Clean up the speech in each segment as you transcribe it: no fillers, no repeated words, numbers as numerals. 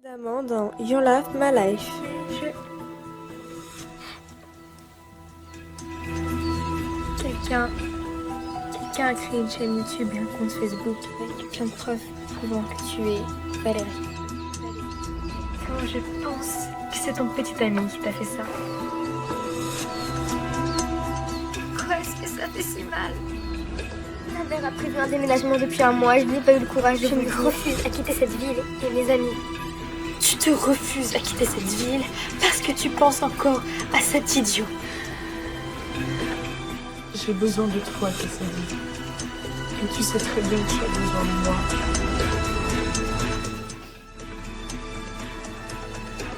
Précédemment dans Your Life, My Life. Quelqu'un a créé une chaîne YouTube et un compte Facebook avec plein de preuves prouvant que tu es Valérie. Quand je pense que c'est ton petit ami qui t'a fait ça. Pourquoi est-ce que ça fait si mal? Ma mère a prévu un déménagement depuis un mois et je n'ai pas eu le courage de vous le dire. Je me refuse à quitter cette ville et mes amis. Tu te refuses à quitter cette ville parce que tu penses encore à cet idiot. J'ai besoin de toi, Cassidy. Et tu sais très bien que tu as besoin de moi.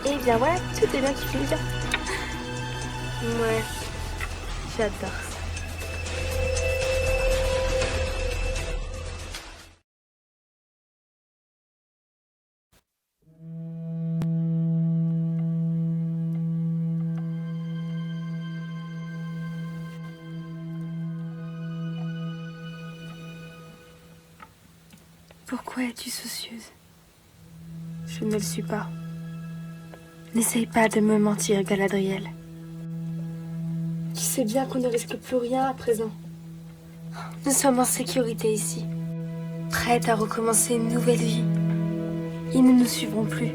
Et bien voilà, tout est bien qui finit bien. Ouais, j'adore ça. Pourquoi es-tu soucieuse? Je ne le suis pas. N'essaye pas de me mentir, Galadriel. Tu sais bien qu'on ne risque plus rien à présent. Nous sommes en sécurité ici, prêtes à recommencer une nouvelle vie. Ils ne nous suivront plus,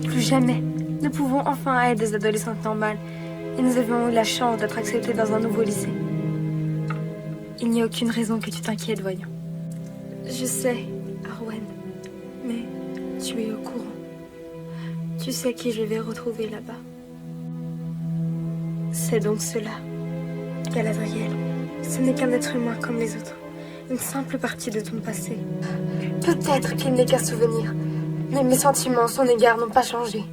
plus jamais. Nous pouvons enfin être des adolescentes normales et nous avons eu la chance d'être acceptés dans un nouveau lycée. Il n'y a aucune raison que tu t'inquiètes, voyons. Je sais, Arwen, mais tu es au courant. Tu sais qui je vais retrouver là-bas. C'est donc cela, Galadriel. Ce n'est qu'un être humain comme les autres. Une simple partie de ton passé. Peut-être qu'il n'est qu'un souvenir, mais mes sentiments à son égard n'ont pas changé.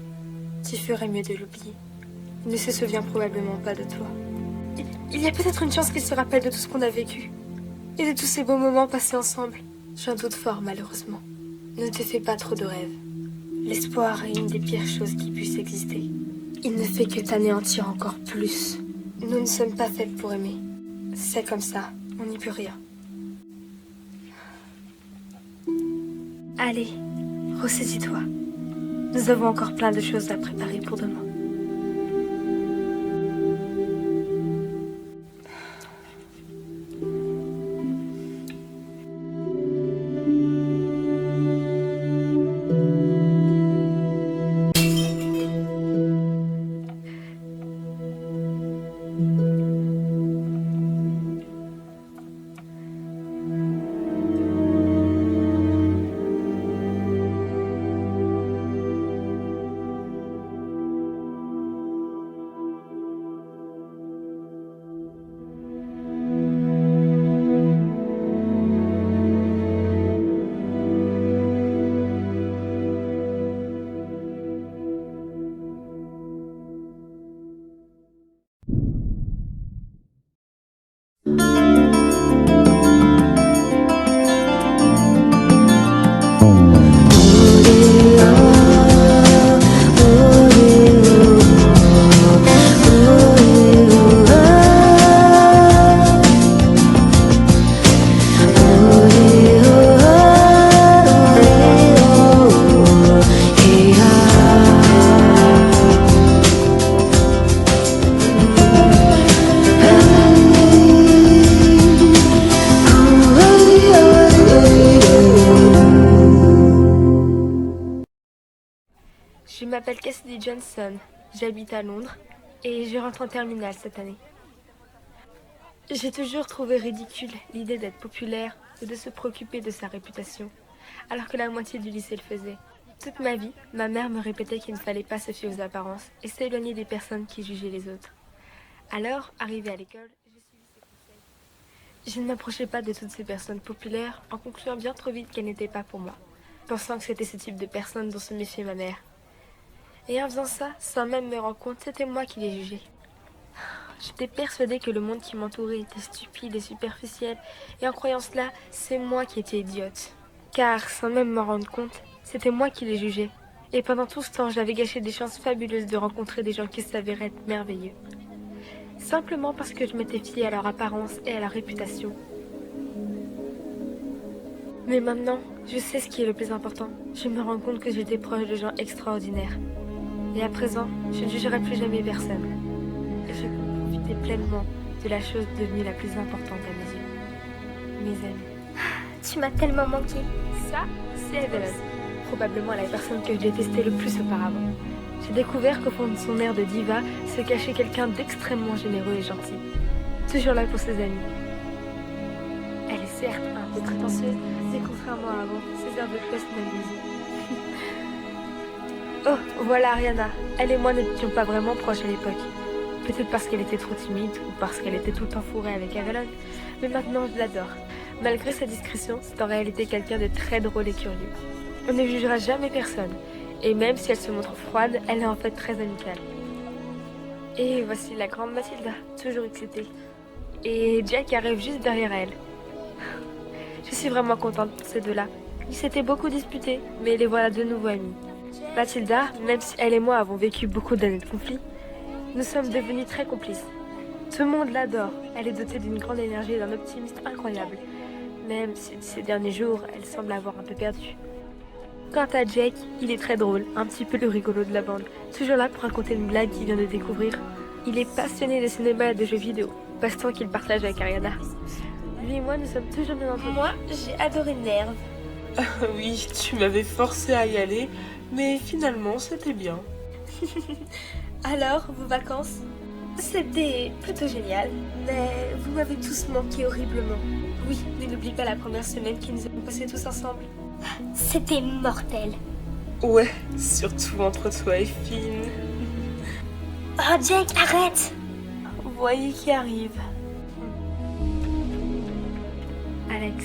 Tu ferais mieux de l'oublier. Il ne se souvient probablement pas de toi. Il y a peut-être une chance qu'il se rappelle de tout ce qu'on a vécu. Et de tous ces beaux moments passés ensemble. J'en doute fort, malheureusement. Ne te fais pas trop de rêves. L'espoir est une des pires choses qui puissent exister. Il ne fait que t'anéantir encore plus. Nous ne sommes pas faites pour aimer. C'est comme ça, on n'y peut rien. Allez, ressaisis-toi. Nous avons encore plein de choses à préparer pour demain. Je m'appelle Cassidy Johnson, j'habite à Londres et je rentre en terminale cette année. J'ai toujours trouvé ridicule l'idée d'être populaire et de se préoccuper de sa réputation, alors que la moitié du lycée le faisait. Toute ma vie, ma mère me répétait qu'il ne fallait pas se fier aux apparences et s'éloigner des personnes qui jugeaient les autres. Alors, arrivée à l'école, j'ai suivi ses conseils. Je ne m'approchais pas de toutes ces personnes populaires en concluant bien trop vite qu'elles n'étaient pas pour moi, pensant que c'était ce type de personnes dont se méfiait ma mère. Et en faisant ça, sans même me rendre compte, c'était moi qui les jugeais. J'étais persuadée que le monde qui m'entourait était stupide et superficiel, et en croyant cela, c'est moi qui étais idiote. Car, sans même m'en rendre compte, c'était moi qui les jugeais. Et pendant tout ce temps, j'avais gâché des chances fabuleuses de rencontrer des gens qui s'avéraient être merveilleux. Simplement parce que je m'étais fiée à leur apparence et à leur réputation. Mais maintenant, je sais ce qui est le plus important. Je me rends compte que j'étais proche de gens extraordinaires. Et à présent, je ne jugerai plus jamais personne. Je peux profiter pleinement de la chose devenue la plus importante à mes yeux. Mes amis. Tu m'as tellement manqué. Ça, c'est Evelyn. Probablement la personne que je détestais le plus auparavant. J'ai découvert qu'au fond de son air de diva se cachait quelqu'un d'extrêmement généreux et gentil. Toujours là pour ses amis. Elle est certes un peu prétentieuse, mais contrairement à avant, ses airs de classe m'amusent. Oh, voilà Ariana. Elle et moi n'étions pas vraiment proches à l'époque. Peut-être parce qu'elle était trop timide ou parce qu'elle était tout le temps fourrée avec Evelyn. Mais maintenant, je l'adore. Malgré sa discrétion, c'est en réalité quelqu'un de très drôle et curieux. On ne jugera jamais personne. Et même si elle se montre froide, elle est en fait très amicale. Et voici la grande Mathilda, toujours excitée. Et Jack arrive juste derrière elle. Je suis vraiment contente pour ces deux-là. Ils s'étaient beaucoup disputés, mais les voilà de nouveau amis. Mathilda, même si elle et moi avons vécu beaucoup d'années de conflit, nous sommes devenus très complices. Tout le monde l'adore. Elle est dotée d'une grande énergie et d'un optimisme incroyable. Même si ces derniers jours, elle semble avoir un peu perdu. Quant à Jake, il est très drôle, un petit peu le rigolo de la bande. Toujours là pour raconter une blague qu'il vient de découvrir. Il est passionné de cinéma et de jeux vidéo, passe-temps qu'il partage avec Ariana. Lui et moi, nous sommes toujours bien entre moi. J'ai adoré Nerve. Oui, tu m'avais forcé à y aller, mais finalement c'était bien. Alors, vos vacances? C'était plutôt génial, mais vous m'avez tous manqué horriblement. Oui, mais n'oublie pas la première semaine que nous avons passée tous ensemble. C'était mortel. Ouais, surtout entre toi et Finn. Oh, Jake, arrête! Vous voyez qui arrive. Alex,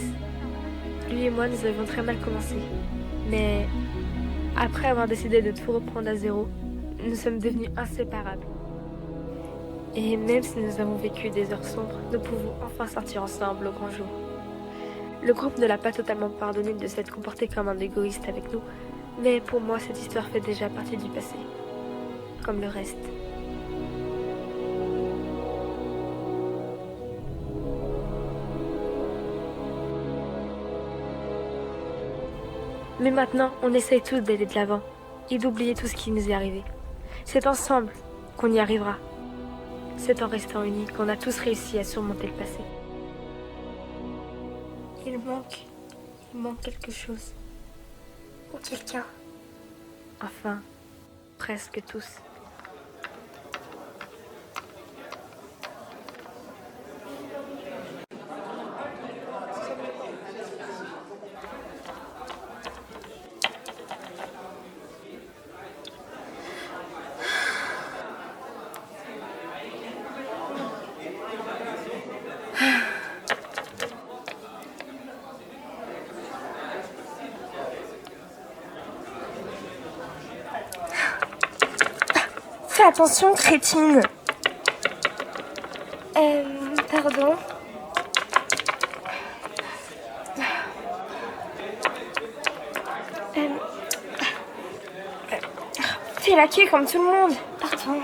lui et moi, nous avons très mal commencé. Mais après avoir décidé de tout reprendre à zéro, nous sommes devenus inséparables. Et même si nous avons vécu des heures sombres, nous pouvons enfin sortir ensemble au grand jour. Le groupe ne l'a pas totalement pardonné de s'être comporté comme un égoïste avec nous, mais pour moi, cette histoire fait déjà partie du passé. Comme le reste. Mais maintenant, on essaye tous d'aller de l'avant et d'oublier tout ce qui nous est arrivé. C'est ensemble qu'on y arrivera. C'est en restant unis qu'on a tous réussi à surmonter le passé. Il manque quelque chose. Ou quelqu'un. Enfin, presque tous. Fais attention, crétine. Pardon. Fais la queue comme tout le monde. Pardon.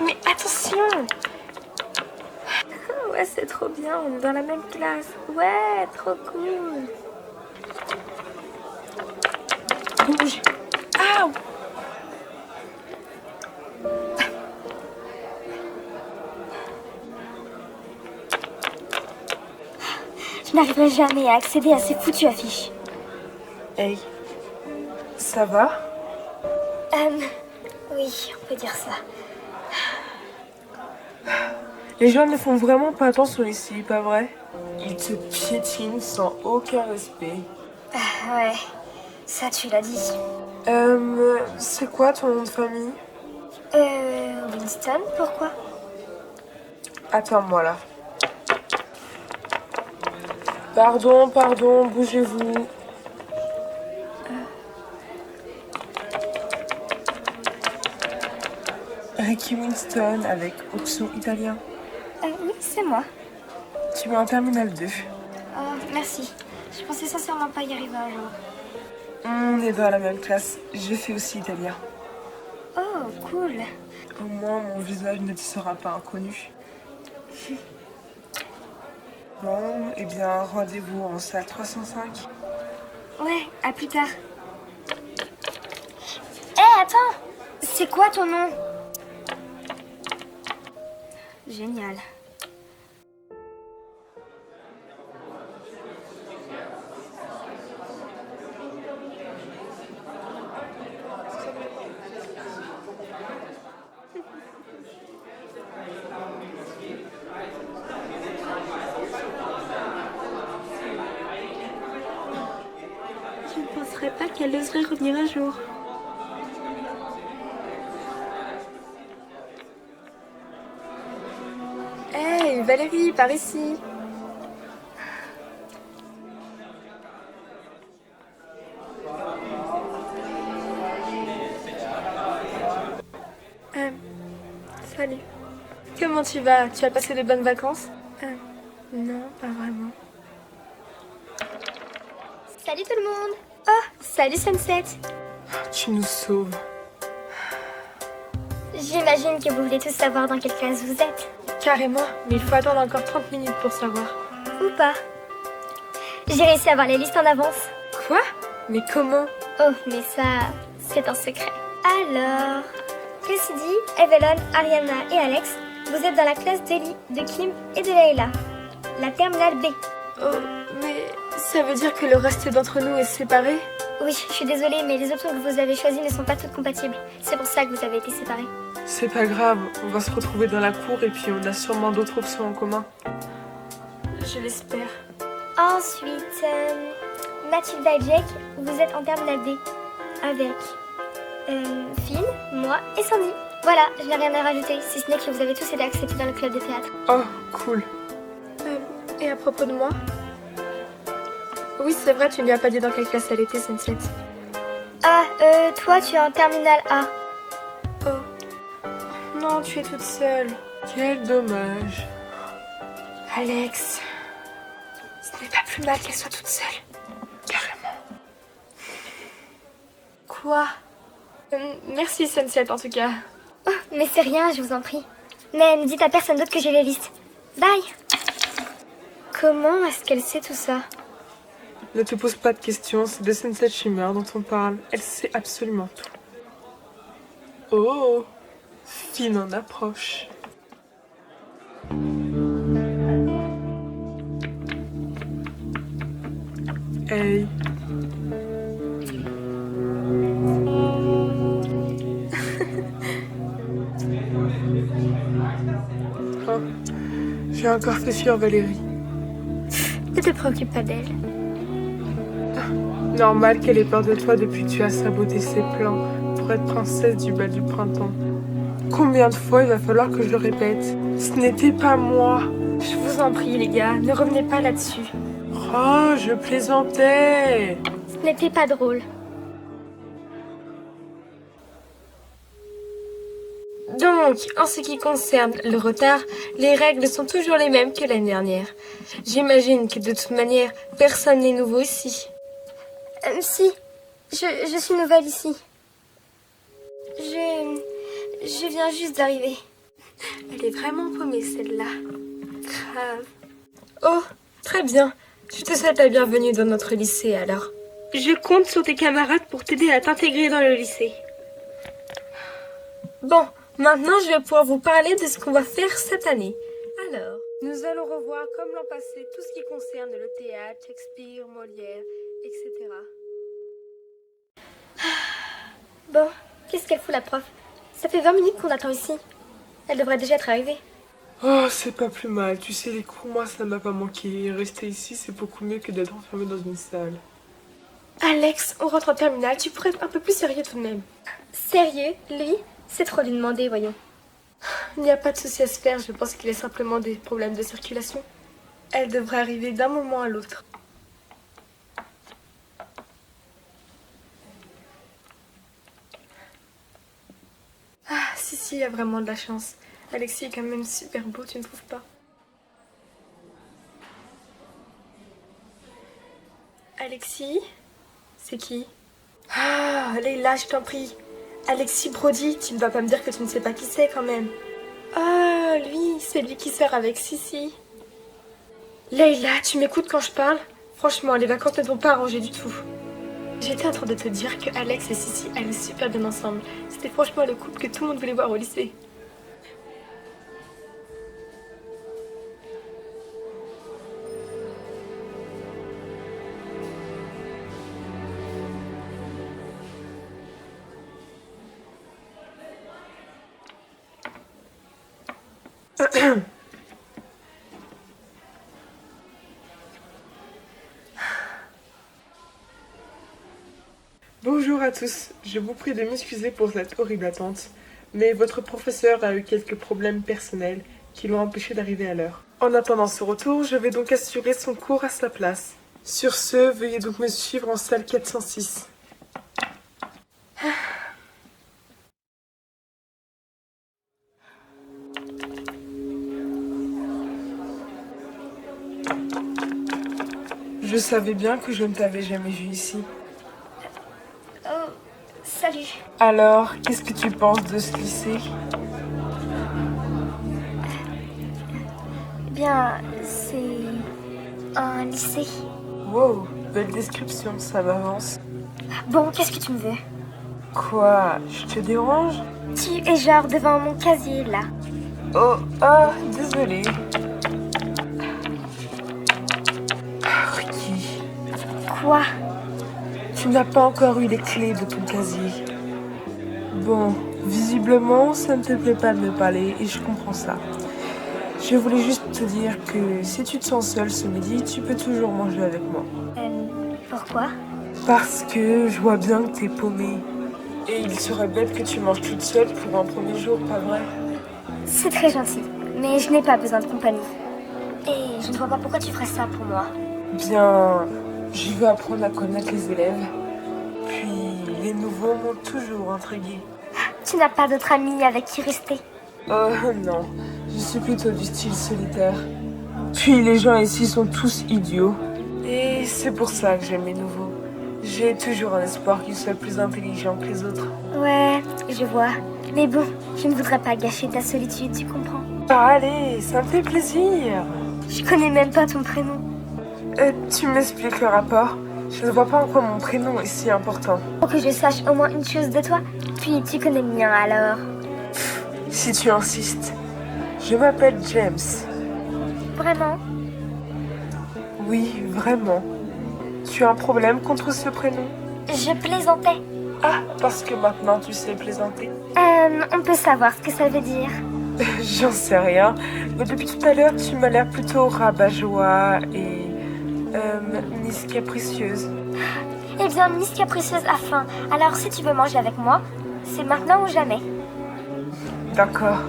Mais attention. Ouais, c'est trop bien, on est dans la même classe. Ouais, trop cool. Bouge. Ah. Je n'arriverai jamais à accéder à ces foutues affiches. Hey, ça va? Oui, on peut dire ça. Les gens ne font vraiment pas attention ici, pas vrai? Ils te piétinent sans aucun respect. Ouais, ça tu l'as dit. C'est quoi ton nom de famille? Winston, pourquoi? Attends-moi là. Pardon, bougez-vous. Ricky Winston avec option italien. Oui, c'est moi. Tu es en terminale 2. Oh, merci. Je pensais sincèrement pas y arriver un jour. On est dans la même classe. J'ai fait aussi italien. Oh, cool. Au moins, mon visage ne te sera pas inconnu. Bon, eh bien, rendez-vous en salle 305. Ouais, à plus tard. Hé, attends! C'est quoi ton nom? Génial. Je ne penserais pas qu'elle oserait revenir un jour. Hey, Valérie, par ici. Salut. Comment tu vas? Tu as passé de bonnes vacances? Non, pas vraiment. Salut tout le monde! Oh, salut Sunset! Tu nous sauves. J'imagine que vous voulez tous savoir dans quelle classe vous êtes. Carrément, mais il faut attendre encore 30 minutes pour savoir. Ou pas. J'ai réussi à avoir les listes en avance. Quoi? Mais comment? Oh, mais ça, c'est un secret. Alors, Cassidy, Evelyn, Ariana et Alex, vous êtes dans la classe d'Ellie, de Kim et de Leila. La terminale B. Oh, mais ça veut dire que le reste d'entre nous est séparé? Oui, je suis désolée, mais les options que vous avez choisies ne sont pas toutes compatibles. C'est pour ça que vous avez été séparés. C'est pas grave, on va se retrouver dans la cour et puis on a sûrement d'autres options en commun. Je l'espère. Ensuite, Mathilda et Jake, vous êtes en terminale D. Avec Phil, moi et Sandy. Voilà, je n'ai rien à rajouter, si ce n'est que vous avez tous été acceptés dans le club de théâtre. Oh, cool. Et à propos de moi? Oui, c'est vrai, tu ne lui as pas dit dans quelle classe elle était, Sunset. Ah, toi tu es en terminale A. Oh. Non, tu es toute seule. Quel dommage. Alex, ce n'est pas plus mal qu'elle soit toute seule. Carrément. Quoi? Merci, Sunset, en tout cas. Oh, mais c'est rien, je vous en prie. Mais ne dites à personne d'autre que j'ai les listes. Bye. Comment est-ce qu'elle sait tout ça? Ne te pose pas de questions, c'est de Sunset Shimmer dont on parle. Elle sait absolument tout. Oh, Finn en approche. Hey. Oh, j'ai encore fait fuir Valérie. Ne te préoccupe pas d'elle. Normal qu'elle ait peur de toi depuis que tu as saboté ses plans pour être princesse du bal du printemps. Combien de fois il va falloir que je le répète? Ce n'était pas moi. Je vous en prie, les gars, ne revenez pas là-dessus. Oh, je plaisantais. Ce n'était pas drôle. Donc, en ce qui concerne le retard, les règles sont toujours les mêmes que l'année dernière. J'imagine que de toute manière, personne n'est nouveau ici. Si, je suis nouvelle ici. Je viens juste d'arriver. Elle est vraiment paumée, celle-là. Grave. Oh, très bien. Je te souhaite la bienvenue dans notre lycée, alors. Je compte sur tes camarades pour t'aider à t'intégrer dans le lycée. Bon, maintenant je vais pouvoir vous parler de ce qu'on va faire cette année. Alors, nous allons revoir comme l'an passé tout ce qui concerne le théâtre, Shakespeare, Molière, etc. Bon, qu'est-ce qu'elle fout la prof? Ça fait 20 minutes qu'on attend ici. Elle devrait déjà être arrivée. Oh, c'est pas plus mal. Tu sais, les cours, moi, ça m'a pas manqué. Rester ici, c'est beaucoup mieux que d'être enfermé dans une salle. Alex, on rentre en terminale, tu pourrais être un peu plus sérieux tout de même. Sérieux, lui? C'est trop lui demander, voyons. Il n'y a pas de souci à se faire, je pense qu'il y a simplement des problèmes de circulation. Elle devrait arriver d'un moment à l'autre. Ah, si, il y a vraiment de la chance. Alexis est quand même super beau, tu ne trouves pas? Alexis? C'est qui? Ah, Leila, je t'en prie. Alexis Brody, tu ne vas pas me dire que tu ne sais pas qui c'est quand même. Ah, lui, c'est lui qui sort avec Sissi. Leïla, tu m'écoutes quand je parle? Franchement, les vacances ne t'ont pas arrangé du tout. J'étais en train de te dire que Alex et Sissi allaient super bien ensemble. C'était franchement le couple que tout le monde voulait voir au lycée. Bonjour à tous, je vous prie de m'excuser pour cette horrible attente, mais votre professeur a eu quelques problèmes personnels qui l'ont empêché d'arriver à l'heure. En attendant ce retour, je vais donc assurer son cours à sa place. Sur ce, veuillez donc me suivre en salle 406. Je savais bien que je ne t'avais jamais vu ici. Oh, salut. Alors, qu'est-ce que tu penses de ce lycée? Eh bien, c'est un lycée. Wow, belle description, ça m'avance. Bon, qu'est-ce que tu me veux? Quoi, je te dérange? Tu es genre devant mon casier, là. Oh, ah, désolé. Ricky, Quoi? tu n'as pas encore eu les clés de ton casier. Bon, visiblement, ça ne te plaît pas de me parler et je comprends ça. Je voulais juste te dire que si tu te sens seule ce midi, tu peux toujours manger avec moi. Pourquoi? Parce que je vois bien que t'es paumée. Et il serait bête que tu manges toute seule pour un premier jour, pas vrai? C'est très gentil, mais je n'ai pas besoin de compagnie. Et je ne vois pas pourquoi tu ferais ça pour moi. Bien, je veux apprendre à connaître les élèves. Puis, les nouveaux m'ont toujours intriguée. Tu n'as pas d'autres amis avec qui rester. Oh non, je suis plutôt du style solitaire. Puis les gens ici sont tous idiots. Et c'est pour ça que j'aime les nouveaux. J'ai toujours un espoir qu'ils soient plus intelligents que les autres. Ouais, je vois. Mais bon, je ne voudrais pas gâcher ta solitude, tu comprends? Ah, allez, ça me fait plaisir. Je connais même pas ton prénom. Tu m'expliques le rapport? Je ne vois pas en quoi mon prénom est si important. Pour que je sache au moins une chose de toi, puis tu connais le mien alors. Si tu insistes. Je m'appelle James. Vraiment? Oui, vraiment. Tu as un problème contre ce prénom? Je plaisantais. Ah, parce que maintenant tu sais plaisanter. On peut savoir ce que ça veut dire. J'en sais rien. Mais depuis tout à l'heure, tu m'as l'air plutôt rabat-joie et... Miss Capricieuse. Eh bien, Miss Capricieuse a faim. Alors si tu veux manger avec moi, c'est maintenant ou jamais. D'accord.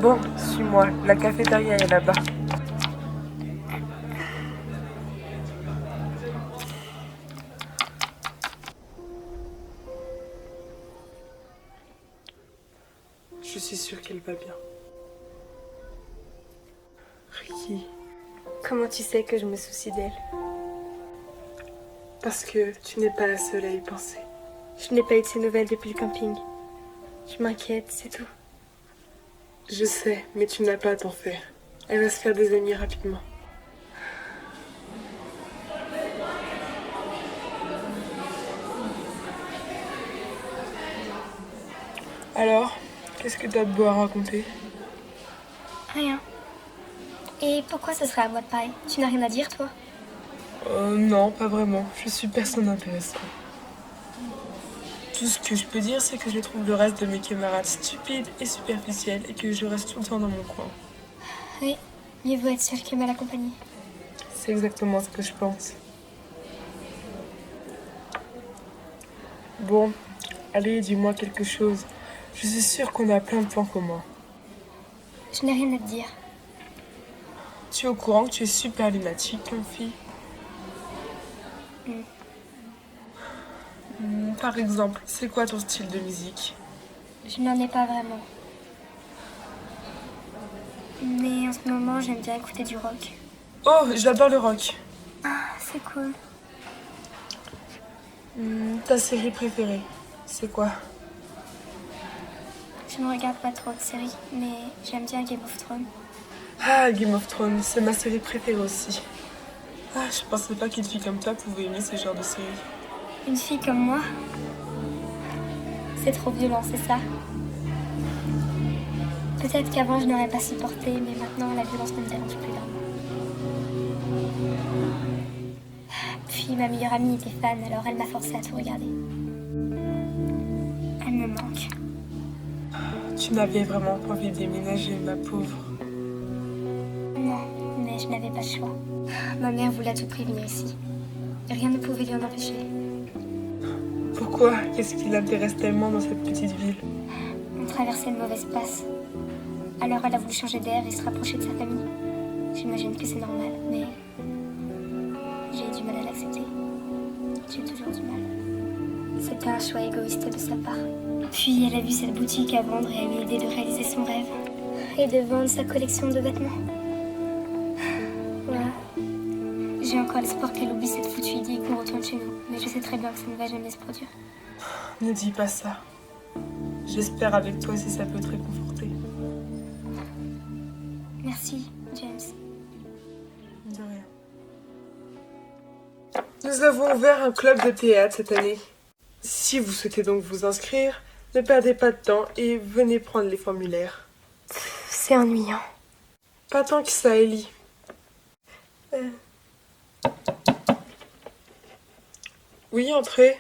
Bon, suis-moi. La cafétéria est là-bas. Je suis sûre qu'elle va bien. Ricky, Comment tu sais que je me soucie d'elle? parce que tu n'es pas la seule à y penser. Je n'ai pas eu de ses nouvelles depuis le camping. Je m'inquiète, c'est tout. Je sais, mais tu n'as pas à t'en faire. Elle va se faire des amis rapidement. Alors, qu'est-ce que t'as de beau à raconter? Rien. Et pourquoi ce serait à moi de parler? Tu n'as rien à dire, toi? Non, pas vraiment. Je suis personne d'intéressant. Tout ce que je peux dire, c'est que je trouve le reste de mes camarades stupides et superficiels et que je reste tout le temps dans mon coin. Oui, mieux vaut être seul que mal accompagné. C'est exactement ce que je pense. Bon, allez, dis-moi quelque chose. Je suis sûre qu'on a plein de points communs. Je n'ai rien à te dire. Tu es au courant que tu es super lunatique comme fille? Par exemple, c'est quoi ton style de musique? Je n'en ai pas vraiment. Mais en ce moment, j'aime bien écouter du rock. Oh, j'adore le rock. Ah, c'est cool. Ta série préférée, c'est quoi? Je ne regarde pas trop de séries, mais j'aime bien Game of Thrones. Ah, Game of Thrones, c'est ma série préférée aussi. Ah, je pensais pas qu'une fille comme toi pouvait aimer ce genre de série. Une fille comme moi? C'est trop violent, c'est ça? Peut-être qu'avant je n'aurais pas supporté, mais maintenant la violence ne me dérange plus vraiment. Puis ma meilleure amie était fan, alors elle m'a forcée à tout regarder. Elle me manque. Tu n'avais vraiment pas envie de déménager, ma pauvre. Non, mais je n'avais pas le choix. Ma mère voulait à tout prix venir ici. Rien ne pouvait lui en empêcher. Pourquoi? Qu'est-ce qui l'intéresse tellement dans cette petite ville? On traversait une mauvaise passe. Alors elle a voulu changer d'air et se rapprocher de sa famille. J'imagine que c'est normal, mais j'ai du mal à l'accepter. J'ai toujours du mal. C'était un choix égoïste de sa part. Puis elle a vu cette boutique à vendre et a eu l'idée de réaliser son rêve. Et de vendre sa collection de vêtements. Voilà. J'ai encore l'espoir qu'elle oublie cette foutue idée et qu'on retourne chez nous. Mais je sais très bien que ça ne va jamais se produire. Ne dis pas ça. J'espère avec toi si ça peut te réconforter. Merci, James. De rien. Nous avons ouvert un club de théâtre cette année. Si vous souhaitez donc vous inscrire, ne perdez pas de temps et venez prendre les formulaires. C'est ennuyant. Pas tant que ça, Ellie. Oui, entrez.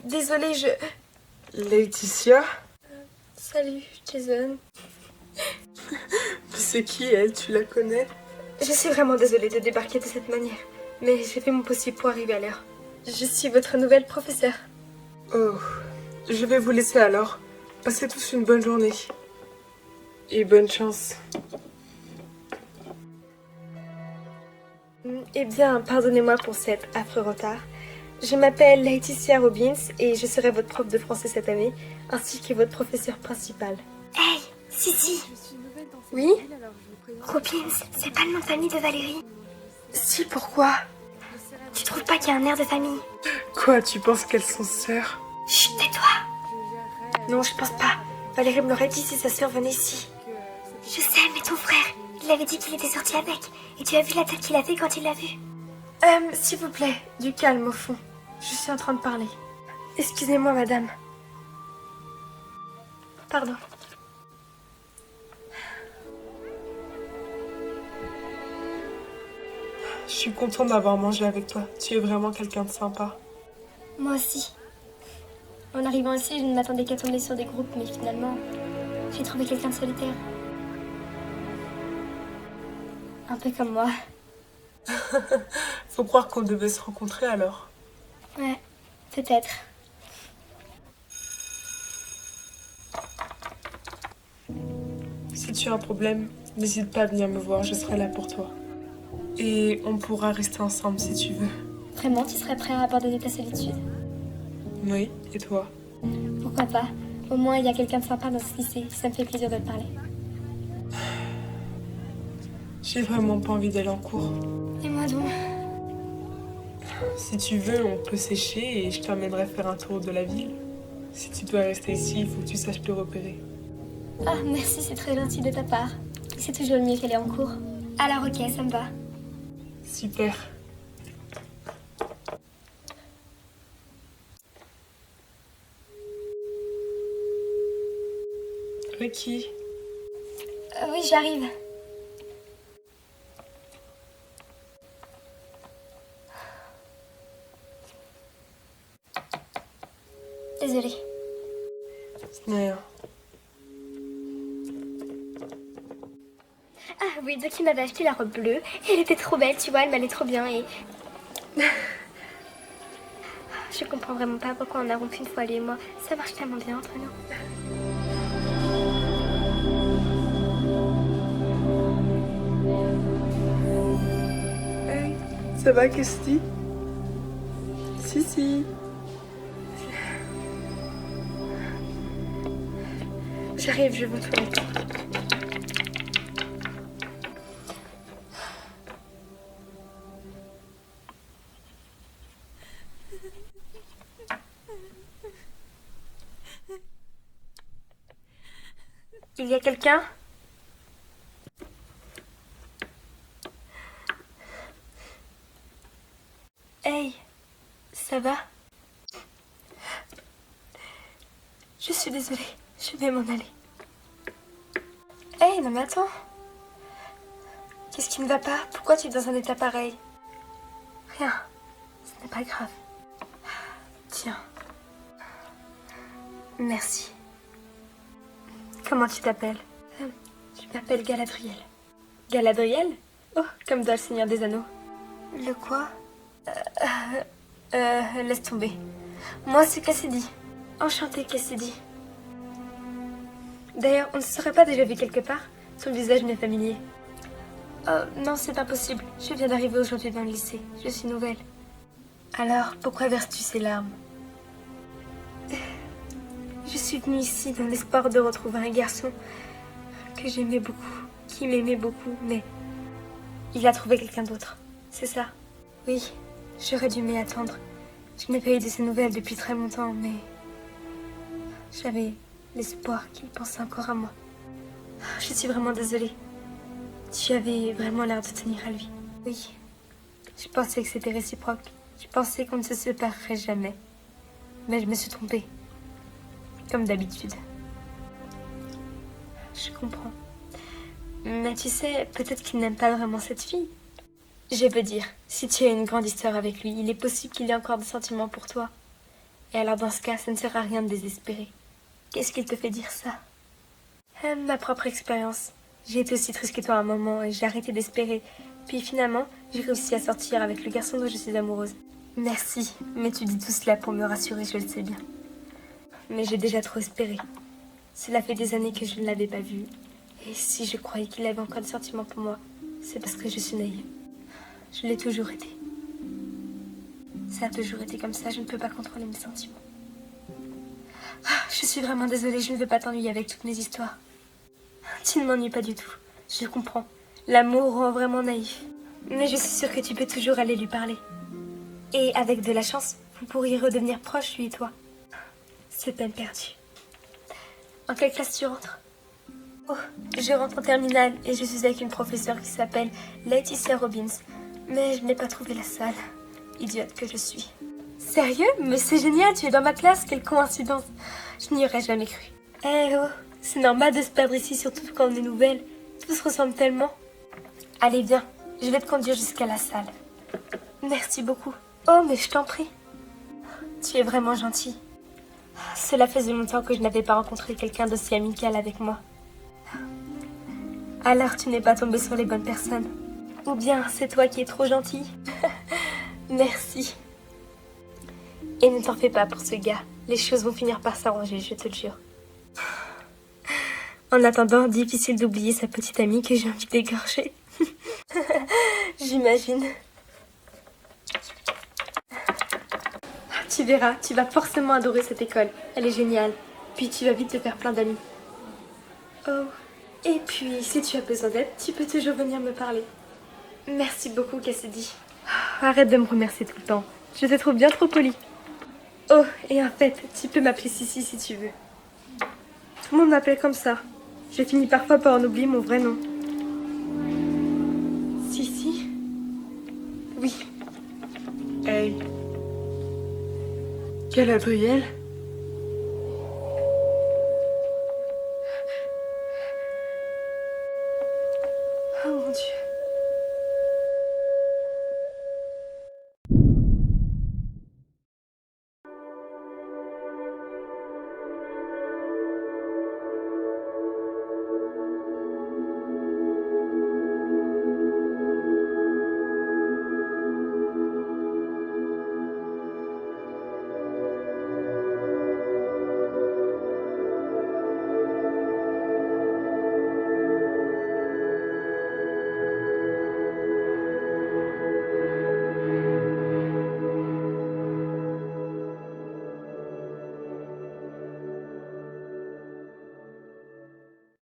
Désolée, Laetitia? Salut, Jason. C'est qui elle? Tu la connais? Je suis vraiment désolée de débarquer de cette manière, mais j'ai fait mon possible pour arriver à l'heure. Je suis votre nouvelle professeure. Oh, je vais vous laisser alors. Passez tous une bonne journée. Et bonne chance. Eh bien, pardonnez-moi pour cet affreux retard. Je m'appelle Laetitia Robbins et je serai votre prof de français cette année, ainsi que votre professeur principal. Hey, Sissi. Oui? Robbins, c'est pas le nom de famille de Valérie. Si, pourquoi? Tu trouves pas qu'il y a un air de famille? Quoi, tu penses qu'elles sont sœurs? Chut, tais-toi. Non, je pense pas. Valérie me l'aurait dit si sa sœur venait ici. Je sais, mais ton frère, il avait dit qu'il était sorti avec. Et tu as vu la tête qu'il a fait quand il l'a vu? S'il vous plaît, du calme au fond. Je suis en train de parler. Excusez-moi, madame. Pardon. Je suis contente d'avoir mangé avec toi. Tu es vraiment quelqu'un de sympa. Moi aussi. En arrivant ici, je ne m'attendais qu'à tomber sur des groupes, mais finalement, j'ai trouvé quelqu'un de solitaire. Un peu comme moi. Faut croire qu'on devait se rencontrer alors. Ouais, peut-être. Si tu as un problème, n'hésite pas à venir me voir, je serai là pour toi. Et on pourra rester ensemble si tu veux. Vraiment, tu serais prêt à abandonner ta solitude? Oui, et toi? Pourquoi pas? Au moins, il y a quelqu'un de sympa dans ce lycée. Ça me fait plaisir de te parler. J'ai vraiment pas envie d'aller en cours. Et moi donc? Si tu veux, on peut sécher et je t'emmènerai faire un tour de la ville. Si tu dois rester ici, il faut que tu saches te repérer. Ah, merci, c'est très gentil de ta part. C'est toujours mieux qu'aller en cours. Alors ok, ça me va. Super. Ricky, Oui, j'arrive. Désolée. ce n'est rien. Ah oui, donc il m'avait acheté la robe bleue. Et elle était trop belle, tu vois, elle m'allait trop bien et... Je comprends vraiment pas pourquoi on a rompu une fois, lui et moi. Ça marche tellement bien entre nous. Hey, ça va, Kirsty? Si. J'arrive, je vais aux toilettes. Il y a quelqu'un? Hey, ça va? Je suis désolée, je vais m'en aller. Hey, non mais attends. Qu'est-ce qui ne va pas? Pourquoi tu es dans un état pareil? Rien, ce n'est pas grave. Tiens. Merci. Comment tu t'appelles? Je m'appelle Galadriel. Galadriel? Oh, comme dans Le Seigneur des Anneaux. Le quoi? Laisse tomber. Moi, c'est Cassidy. Enchantée, Cassidy. D'ailleurs, on ne se serait pas déjà vu quelque part? Son visage m'est familier. Oh, non, c'est impossible. Je viens d'arriver aujourd'hui dans le lycée. Je suis nouvelle. Alors, pourquoi verses-tu ces larmes? Je suis venue ici dans l'espoir de retrouver un garçon que j'aimais beaucoup, qui m'aimait beaucoup, mais il a trouvé quelqu'un d'autre. C'est ça? Oui, j'aurais dû m'y attendre. Je n'ai pas eu de ses nouvelles depuis très longtemps, mais j'avais l'espoir qu'il pensait encore à moi. Je suis vraiment désolée. Tu avais vraiment l'air de tenir à lui. Oui, je pensais que c'était réciproque. Je pensais qu'on ne se séparerait jamais. Mais je me suis trompée. Comme d'habitude. Je comprends. Mais tu sais, peut-être qu'il n'aime pas vraiment cette fille. Je veux dire, si tu as une grande histoire avec lui, il est possible qu'il ait encore des sentiments pour toi. Et alors dans ce cas, ça ne sert à rien de désespérer. Qu'est-ce qu'il te fait dire ça? Ma propre expérience. J'ai été aussi triste que toi à un moment et j'ai arrêté d'espérer. Puis finalement, j'ai réussi à sortir avec le garçon dont je suis amoureuse. Merci, mais tu dis tout cela pour me rassurer, je le sais bien. Mais j'ai déjà trop espéré. Cela fait des années que je ne l'avais pas vu. Et si je croyais qu'il avait encore des sentiments pour moi, c'est parce que je suis naïve. Je l'ai toujours été. Ça a toujours été comme ça, je ne peux pas contrôler mes sentiments. Je suis vraiment désolée, je ne veux pas t'ennuyer avec toutes mes histoires. Tu ne m'ennuies pas du tout, je comprends. L'amour rend vraiment naïf. Mais je suis sûre que tu peux toujours aller lui parler. Et avec de la chance, vous pourriez redevenir proches, lui et toi. C'est peine perdue. En quelle classe tu rentres? Oh, je rentre en terminale et je suis avec une professeure qui s'appelle Laetitia Robbins. Mais je n'ai pas trouvé la salle. Idiote que je suis. Sérieux? Mais c'est génial, tu es dans ma classe, quelle coïncidence. Je n'y aurais jamais cru. Eh oh, c'est normal de se perdre ici, surtout quand on est nouvelle. Tout se ressemble tellement. Allez, viens, je vais te conduire jusqu'à la salle. Merci beaucoup. Oh, mais je t'en prie. Tu es vraiment gentil. Cela faisait longtemps que je n'avais pas rencontré quelqu'un d'aussi amical avec moi. Alors tu n'es pas tombée sur les bonnes personnes. Ou bien c'est toi qui es trop gentil. Merci. Et ne t'en fais pas pour ce gars. Les choses vont finir par s'arranger, je te le jure. En attendant, difficile d'oublier sa petite amie que j'ai envie d'égorger. J'imagine. Tu verras, tu vas forcément adorer cette école. Elle est géniale. Puis tu vas vite te faire plein d'amis. Oh. Et puis, si tu as besoin d'aide, tu peux toujours venir me parler. Merci beaucoup, Cassidy. Arrête de me remercier tout le temps. Je te trouve bien trop polie. Oh, et en fait, tu peux m'appeler Sissi si tu veux. Tout le monde m'appelle comme ça. Je finis parfois par en oublier mon vrai nom. Sissi? Oui. Hey. Galadriel? Oh mon Dieu.